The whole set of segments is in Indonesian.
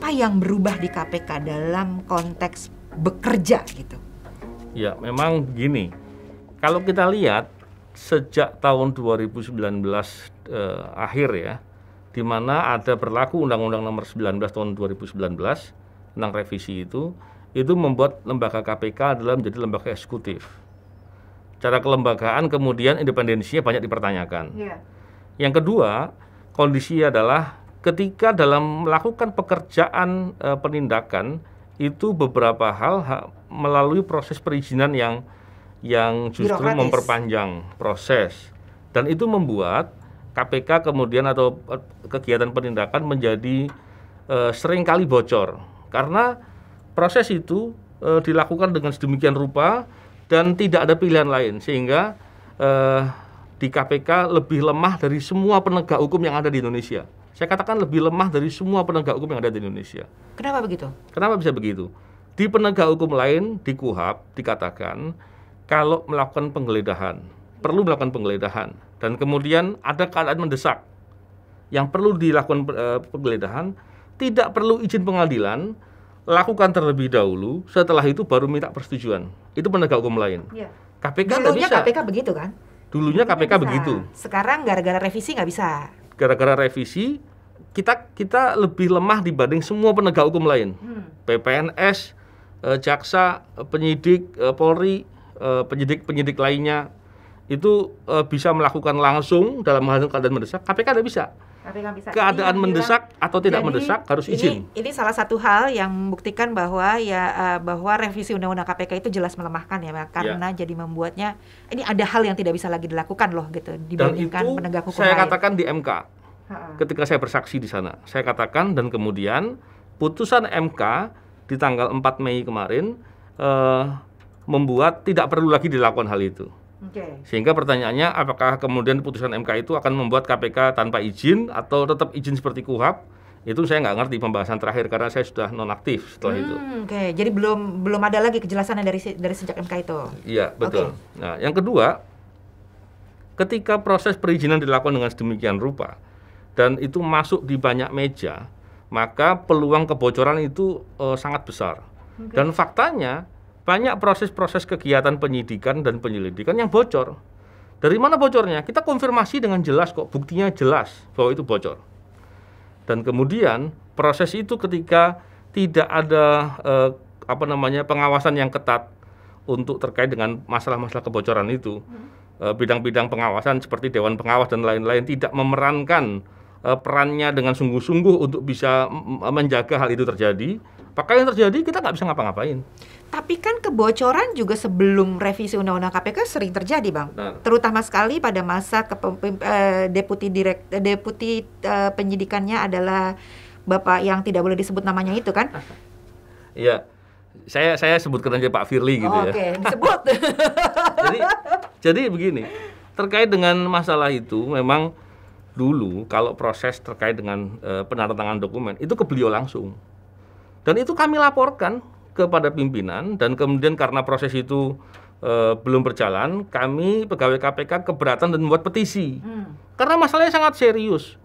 apa yang berubah di KPK dalam konteks bekerja gitu? Ya, memang gini. Kalau kita lihat sejak tahun 2019 akhir ya, di mana ada berlaku Undang-Undang Nomor 19 tahun 2019 tentang revisi itu membuat lembaga KPK adalah menjadi lembaga eksekutif. Cara kelembagaan kemudian independensinya banyak dipertanyakan. Yang kedua, kondisi adalah ketika dalam melakukan pekerjaan penindakan itu beberapa hal melalui proses perizinan yang justru birokratis, memperpanjang proses, dan itu membuat KPK kemudian atau kegiatan penindakan menjadi seringkali bocor karena proses itu dilakukan dengan sedemikian rupa dan tidak ada pilihan lain, sehingga di KPK lebih lemah dari semua penegak hukum yang ada di Indonesia. Saya katakan lebih lemah dari semua penegak hukum yang ada di Indonesia. Kenapa begitu? Kenapa bisa begitu? Di penegak hukum lain, di KUHAP, dikatakan kalau melakukan penggeledahan, perlu melakukan penggeledahan, dan kemudian ada keadaan mendesak yang perlu dilakukan penggeledahan, tidak perlu izin pengadilan, lakukan terlebih dahulu, setelah itu baru minta persetujuan. Itu penegak hukum lain. KPK nggak bisa. KPK begitu kan? Dulunya KPK begitu. Sekarang gara-gara revisi nggak bisa. Gara-gara revisi, kita lebih lemah dibanding semua penegak hukum lain. PPNS, jaksa, penyidik, Polri, penyidik lainnya itu bisa melakukan langsung dalam hal keadaan mendesak. KPK tidak bisa. Keadaan mendesak atau tidak mendesak harus izin. Ini salah satu hal yang membuktikan bahwa bahwa revisi Undang-Undang KPK itu jelas melemahkan ya, karena jadi membuatnya ini ada hal yang tidak bisa lagi dilakukan loh gitu dibandingkan penegak hukum saya lain. katakan di MK ketika saya bersaksi di sana, saya katakan, dan kemudian putusan MK di tanggal 4 Mei kemarin membuat tidak perlu lagi dilakukan hal itu. Sehingga pertanyaannya, apakah kemudian putusan MK itu akan membuat KPK tanpa izin atau tetap izin seperti KUHAP? Itu saya nggak ngerti pembahasan terakhir karena saya sudah nonaktif setelah itu. Jadi belum ada lagi kejelasan dari sejak MK itu. Iya, betul. Nah, yang kedua, ketika proses perizinan dilakukan dengan sedemikian rupa dan itu masuk di banyak meja, maka peluang kebocoran itu sangat besar. Dan faktanya banyak proses-proses kegiatan penyidikan dan penyelidikan yang bocor. Dari mana bocornya? Kita konfirmasi dengan jelas kok, buktinya jelas bahwa itu bocor. Dan kemudian proses itu ketika tidak ada pengawasan yang ketat untuk terkait dengan masalah-masalah kebocoran itu, bidang-bidang pengawasan seperti Dewan Pengawas dan lain-lain tidak memerankan perannya dengan sungguh-sungguh untuk bisa menjaga hal itu terjadi, maka yang terjadi kita nggak bisa ngapa-ngapain. Tapi kan kebocoran juga sebelum revisi Undang-Undang KPK sering terjadi, Bang. Terutama sekali pada masa deputi penyidikannya adalah Bapak yang tidak boleh disebut namanya itu kan? Iya, saya sebutkan aja Pak Firly gitu ya. Oke, disebut. jadi begini, terkait dengan masalah itu memang dulu kalau proses terkait dengan penandatanganan dokumen itu ke beliau langsung. Dan itu kami laporkan kepada pimpinan, dan kemudian karena proses itu belum berjalan, kami pegawai KPK keberatan dan membuat petisi. Karena masalahnya sangat serius.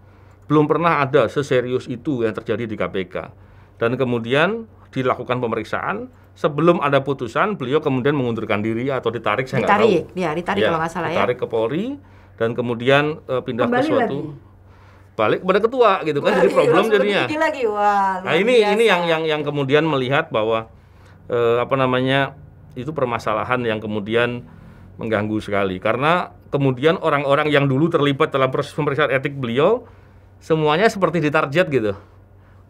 Belum pernah ada seserius itu yang terjadi di KPK. Dan kemudian dilakukan pemeriksaan, sebelum ada putusan, beliau kemudian mengundurkan diri atau ditarik, saya nggak tahu. Ditarik kalau nggak salah ya. Ditarik ke Polri, dan kemudian pindah ke suatu... balik kepada ketua gitu kan, jadi problem jadinya. Nah ini yang kemudian melihat bahwa itu permasalahan yang kemudian mengganggu sekali, karena kemudian orang-orang yang dulu terlibat dalam proses pemeriksaan etik beliau semuanya seperti ditarget gitu,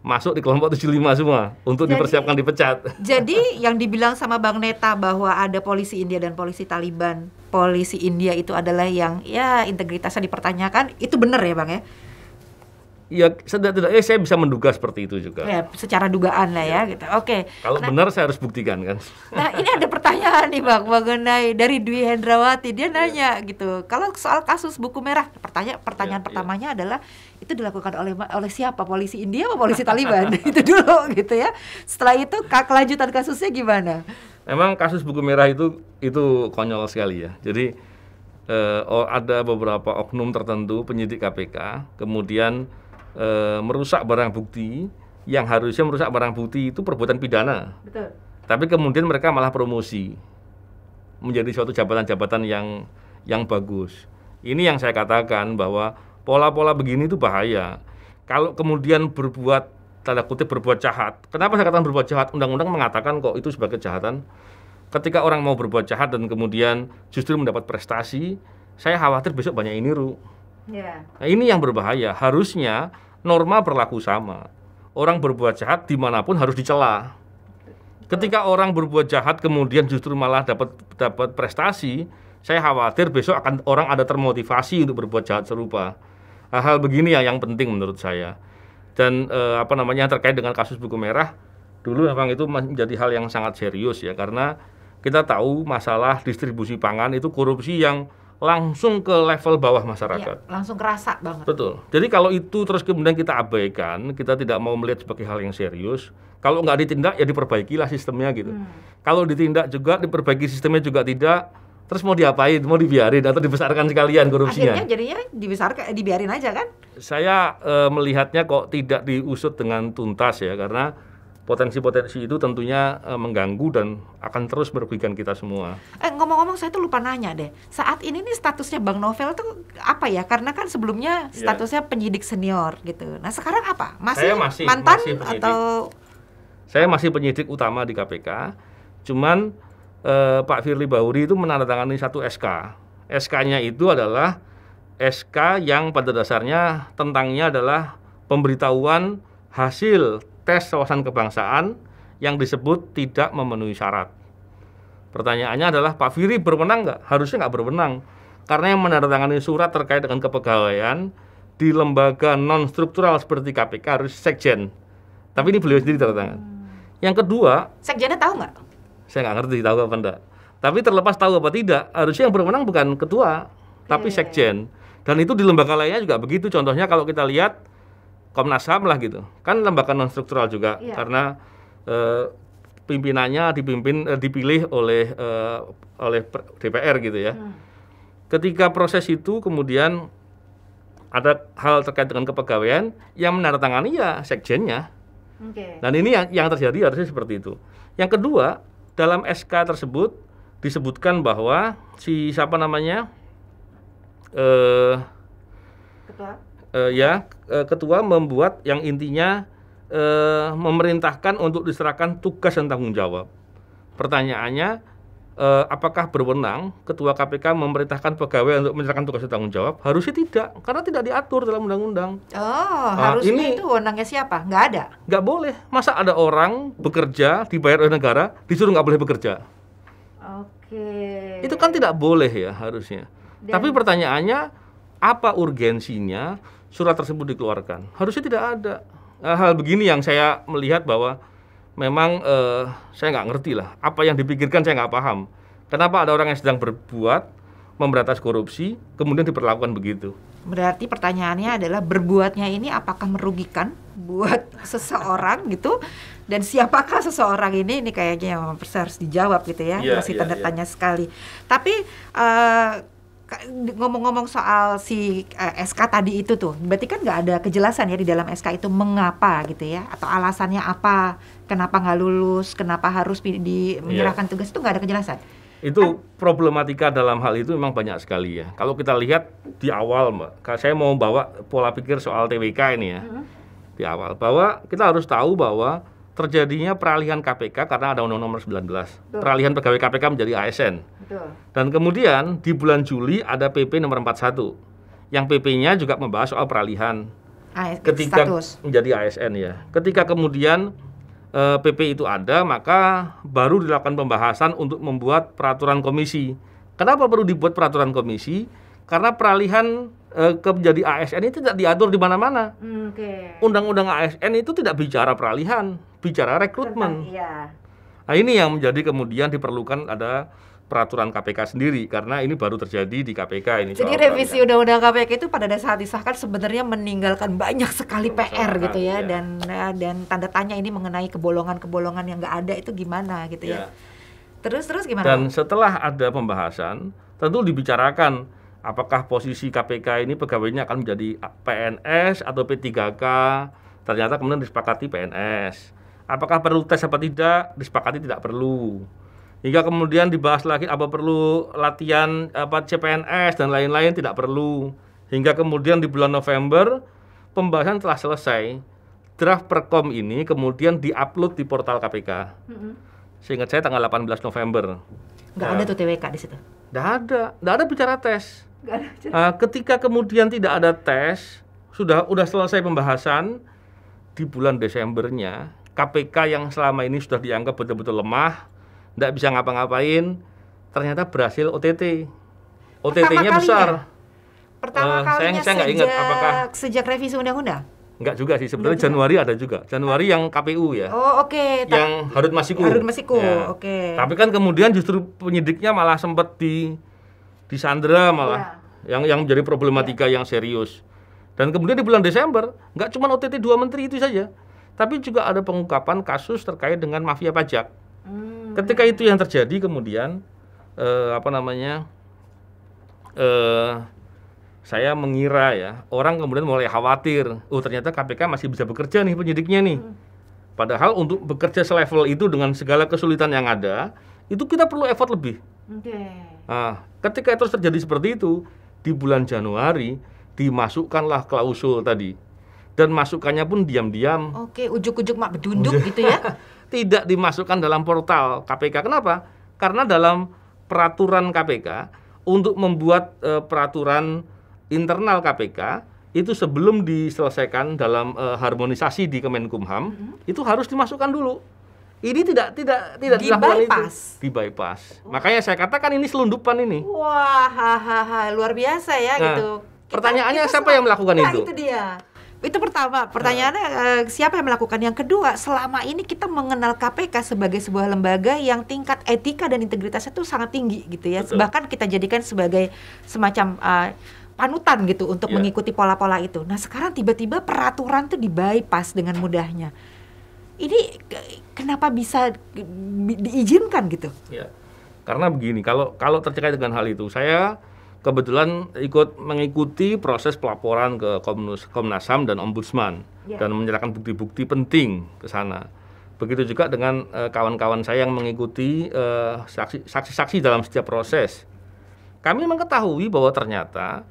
masuk di kelompok 75 semua untuk dipersiapkan dipecat. Jadi yang dibilang sama Bang Neta bahwa ada polisi India dan polisi Taliban, polisi India itu adalah yang ya integritasnya dipertanyakan, itu benar ya Bang ya? Ya, setidaknya saya bisa menduga seperti itu juga. Ya, secara dugaan lah ya gitu. Oke. Kalau benar saya harus buktikan kan. Nah, ini ada pertanyaan nih Bang mengenai dari Dwi Hendrawati. Dia nanya gitu. Kalau soal kasus buku merah, pertanyaan pertamanya adalah itu dilakukan oleh siapa? Polisi India atau polisi Taliban? Itu dulu gitu ya. Setelah itu kelanjutan kasusnya gimana? Memang kasus buku merah itu konyol sekali ya. Jadi ada beberapa oknum tertentu penyidik KPK kemudian merusak barang bukti yang harusnya merusak barang bukti itu perbuatan pidana. Betul. Tapi kemudian mereka malah promosi menjadi suatu jabatan-jabatan yang bagus. Ini yang saya katakan bahwa pola-pola begini itu bahaya. Kalau kemudian berbuat, tanda kutip berbuat jahat. Kenapa saya katakan berbuat jahat? Undang-undang mengatakan kok itu sebagai kejahatan. Ketika orang mau berbuat jahat dan kemudian justru mendapat prestasi, saya khawatir besok banyak yang niru. Yeah. Nah, ini yang berbahaya. Harusnya norma berlaku sama. Orang berbuat jahat dimanapun harus dicela. Ketika orang berbuat jahat kemudian justru malah dapat prestasi, saya khawatir besok akan orang ada termotivasi untuk berbuat jahat serupa. Hal-hal begini yang penting menurut saya. Dan terkait dengan kasus buku merah, dulu memang itu menjadi hal yang sangat serius ya, karena kita tahu masalah distribusi pangan itu korupsi yang langsung ke level bawah masyarakat. Iya, langsung kerasa banget. Betul. Jadi kalau itu terus kemudian kita abaikan, kita tidak mau melihat sebagai hal yang serius. Kalau nggak ditindak ya diperbaikilah sistemnya gitu. Kalau ditindak juga diperbaiki sistemnya juga tidak, terus mau diapain? Mau dibiarin atau dibesarkan sekalian korupsinya? Akhirnya jadinya dibiarin aja kan? Saya melihatnya kok tidak diusut dengan tuntas ya, karena potensi-potensi itu tentunya mengganggu dan akan terus merugikan kita semua. Ngomong-ngomong saya tuh lupa nanya deh. Saat ini nih statusnya Bang Novel tuh apa ya? Karena kan sebelumnya statusnya penyidik senior gitu. Nah sekarang apa? Masih mantan masih atau? Saya masih penyidik utama di KPK. Cuman Pak Firly Bahuri itu menandatangani satu SK. SK-nya itu adalah SK yang pada dasarnya tentangnya adalah pemberitahuan hasil tes wawasan kebangsaan yang disebut tidak memenuhi syarat. Pertanyaannya adalah Pak Firly berwenang nggak? Harusnya nggak berwenang, karena yang menandatangani surat terkait dengan kepegawaian di lembaga non struktural seperti KPK harus sekjen. Tapi ini beliau sendiri tanda tangan. Yang kedua, sekjennya tahu nggak? Saya nggak ngerti tahu apa enggak. Tapi terlepas tahu apa tidak, harusnya yang berwenang bukan ketua, tapi sekjen. Dan itu di lembaga lainnya juga begitu. Contohnya kalau kita lihat Komnas HAM lah gitu, kan lembaga non struktural juga, karena pimpinannya dipilih oleh DPR gitu ya. Ketika proses itu kemudian ada hal terkait dengan kepegawaian yang menandatangani ya sekjennya. Dan ini yang terjadi harusnya seperti itu. Yang kedua, dalam SK tersebut disebutkan bahwa ketua membuat yang intinya memerintahkan untuk diserahkan tugas dan tanggung jawab. Pertanyaannya, apakah berwenang ketua KPK memerintahkan pegawai untuk menyerahkan tugas dan tanggung jawab? Harusnya tidak, karena tidak diatur dalam undang-undang. Harusnya itu wewenangnya siapa? Nggak ada? Nggak boleh. Masa ada orang bekerja, dibayar oleh negara, disuruh nggak boleh bekerja? Itu kan tidak boleh ya harusnya. Tapi pertanyaannya, apa urgensinya surat tersebut dikeluarkan? Harusnya tidak ada. Hal begini yang saya melihat bahwa memang saya nggak ngerti lah. Apa yang dipikirkan saya nggak paham. Kenapa ada orang yang sedang berbuat memberantas korupsi, kemudian diperlakukan begitu? Berarti pertanyaannya adalah berbuatnya ini apakah merugikan buat seseorang gitu? Dan siapakah seseorang ini kayaknya yang harus dijawab gitu ya. Masih tanda tanya sekali. Tapi ngomong-ngomong soal si SK tadi itu tuh, berarti kan nggak ada kejelasan ya di dalam SK itu mengapa gitu ya, atau alasannya apa, kenapa nggak lulus, kenapa harus menyerahkan tugas, itu nggak ada kejelasan. Itu problematika dalam hal itu memang banyak sekali ya. Kalau kita lihat di awal, Mbak, saya mau bawa pola pikir soal TWK ini ya. Di awal, bahwa kita harus tahu bahwa terjadinya peralihan KPK karena ada Undang-Undang Nomor 19. Peralihan pegawai KPK menjadi ASN. Dan kemudian di bulan Juli ada PP Nomor 41. Yang PP-nya juga membahas soal peralihan ketika menjadi ASN ya. Ketika kemudian PP itu ada, maka baru dilakukan pembahasan untuk membuat peraturan komisi. Kenapa perlu dibuat peraturan komisi? Karena peralihan menjadi ASN itu tidak diatur di mana-mana. Undang-undang ASN itu tidak bicara peralihan, bicara rekrutmen. Nah, ini yang menjadi kemudian diperlukan ada peraturan KPK sendiri, karena ini baru terjadi di KPK ini. Jadi revisi undang-undang KPK itu pada saat disahkan sebenarnya meninggalkan banyak sekali PR gitu ya, dan tanda tanya ini mengenai kebolongan-kebolongan yang nggak ada itu gimana gitu ya. Terus gimana? Dan setelah ada pembahasan, tentu dibicarakan apakah posisi KPK ini pegawainya akan menjadi PNS atau P3K Ternyata kemudian disepakati PNS. Apakah perlu tes apa tidak? Disepakati tidak perlu. Hingga kemudian dibahas lagi apa perlu latihan CPNS dan lain-lain, tidak perlu. Hingga kemudian di bulan November pembahasan telah selesai. Draft Perkom ini kemudian diupload di portal KPK. Seingat saya tanggal 18 November. Nggak ada tuh TWK di situ. Nggak ada bicara tes. Ketika kemudian tidak ada tes, sudah selesai pembahasan di bulan Desembernya, KPK yang selama ini sudah dianggap betul-betul lemah, nggak bisa ngapa-ngapain, ternyata berhasil OTT. OTT-nya besar. Pertama kalinya saya nggak ingat apakah sejak revisi undang-undang? Enggak juga sih, sebenarnya Januari ada juga. Januari yang KPU ya. Oh, oke. Yang Harun Masiku. Ya. Oke. Tapi kan kemudian justru penyidiknya malah sempat disandera malah. Yang menjadi problematika yang serius. Dan kemudian di bulan Desember, nggak cuma OTT 2 menteri itu saja, tapi juga ada pengungkapan kasus terkait dengan mafia pajak. Ketika itu yang terjadi kemudian saya mengira ya, orang kemudian mulai khawatir, ternyata KPK masih bisa bekerja nih penyidiknya nih. Padahal untuk bekerja selevel itu dengan segala kesulitan yang ada, itu kita perlu effort lebih. Nah, ketika itu terjadi seperti itu, di bulan Januari dimasukkanlah klausul tadi. Dan masukannya pun diam-diam. Oke, ujuk-ujuk mak bedunduk gitu ya. Tidak dimasukkan dalam portal KPK. Kenapa? Karena dalam peraturan KPK, untuk membuat peraturan internal KPK itu sebelum diselesaikan dalam harmonisasi di Kemenkumham, itu harus dimasukkan dulu. Ini tidak dilakukan itu. Di bypass. Makanya saya katakan ini selundupan ini. Wah, luar biasa ya gitu. Pertanyaannya siapa yang melakukan itu? Itu dia. Itu pertama, pertanyaannya siapa yang melakukan? Yang kedua, selama ini kita mengenal KPK sebagai sebuah lembaga yang tingkat etika dan integritasnya itu sangat tinggi gitu ya. Betul. Bahkan kita jadikan sebagai semacam panutan gitu untuk mengikuti pola-pola itu. Nah, sekarang tiba-tiba peraturan tuh di-bypass dengan mudahnya. Ini kenapa bisa diizinkan gitu? Ya. Karena begini, kalau terkait dengan hal itu, saya kebetulan ikut mengikuti proses pelaporan ke Komnas HAM dan Ombudsman dan menyerahkan bukti-bukti penting ke sana. Begitu juga dengan kawan-kawan saya yang mengikuti saksi-saksi dalam setiap proses. Kami mengetahui bahwa ternyata